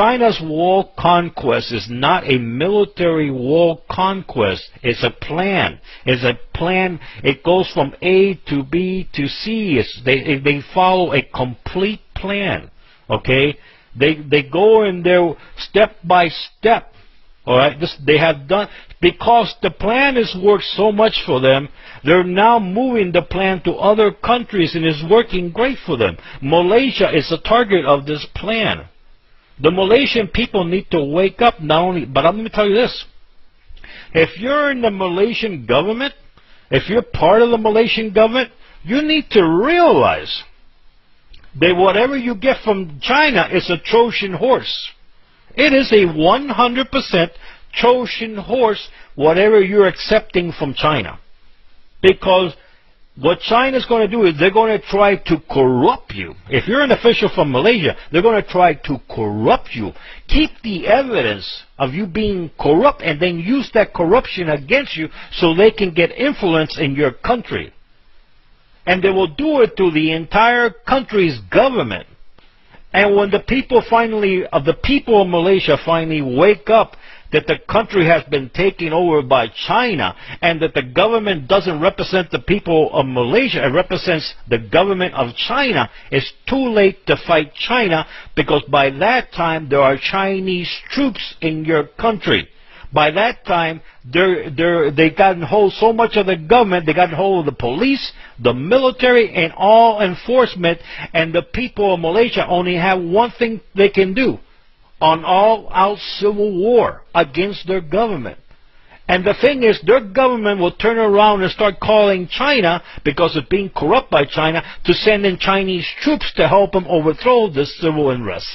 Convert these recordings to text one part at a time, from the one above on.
China's world conquest is not a military world conquest. It's a plan. It's a plan. It goes from A to B to C. They follow a complete plan. Okay? They go in there step by step. All right? They have done, because the plan has worked so much for them. They're now moving the plan to other countries, and it's working great for them. Malaysia is the target of this plan. The Malaysian people need to wake up not only, but let me tell you this. If you're in the Malaysian government, if you're part of the Malaysian government, you need to realize that whatever you get from China is a Trojan horse. It is a 100% Trojan horse, whatever you're accepting from China. Because what China's going to do is they're going to try to corrupt you. If you're an official from Malaysia, they're going to try to corrupt you. Keep the evidence of you being corrupt and then use that corruption against you so they can get influence in your country. And they will do it to the entire country's government. And when the people of Malaysia finally wake up that the country has been taken over by China and that the government doesn't represent the people of Malaysia, it represents the government of China, it's too late to fight China, because by that time there are Chinese troops in your country. By that time, they gotten hold so much of the government, they got hold of the police, the military, and all enforcement, and the people of Malaysia only have one thing they can do: an all-out civil war against their government. And the thing is, their government will turn around and start calling China, because it's being corrupt by China, to send in Chinese troops to help them overthrow this civil unrest.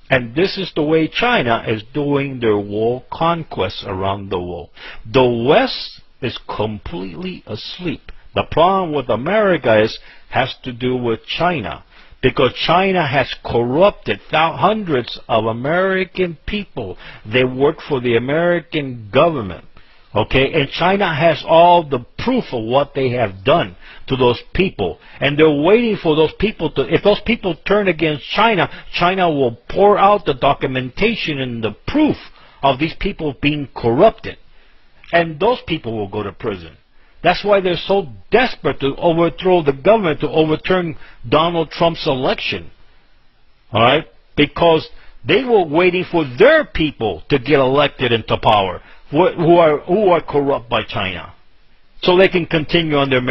And this is the way China is doing their world conquest around the world. The West is completely asleep. The problem with America has to do with China. Because China has corrupted hundreds of American people. They work for the American government. Okay? And China has all the proof of what they have done to those people. And they're waiting for those people to, if those people turn against China, China will pour out the documentation and the proof of these people being corrupted. And those people will go to prison. That's why they're so desperate to overthrow the government, to overturn Donald Trump's election. All right? Because they were waiting for their people to get elected into power, who are corrupt by China, so they can continue on their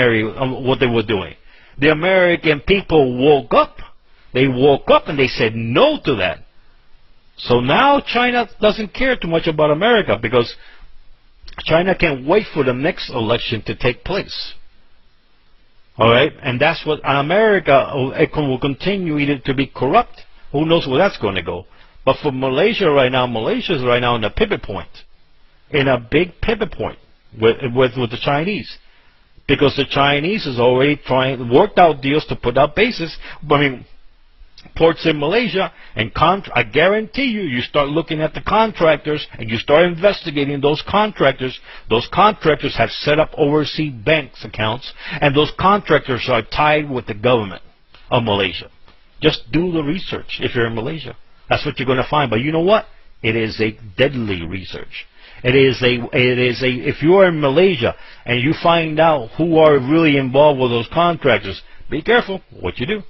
what they were doing. The American people woke up. They woke up and they said no to that. So now China doesn't care too much about America, because China can't wait for the next election to take place. All right? And that's what America will continue either to be corrupt. Who knows where that's going to go. But for Malaysia right now, Malaysia is right now in a pivot point. In a big pivot point with the Chinese. Because the Chinese is already worked out deals to put up bases. Ports in Malaysia, and I guarantee you start looking at the contractors and you start investigating those contractors. Those contractors have set up overseas banks accounts, and those contractors are tied with the government of Malaysia. Just do the research if you're in Malaysia. That's what you're going to find. But you know what? It is a deadly research. If you are in Malaysia and you find out who are really involved with those contractors, be careful what you do.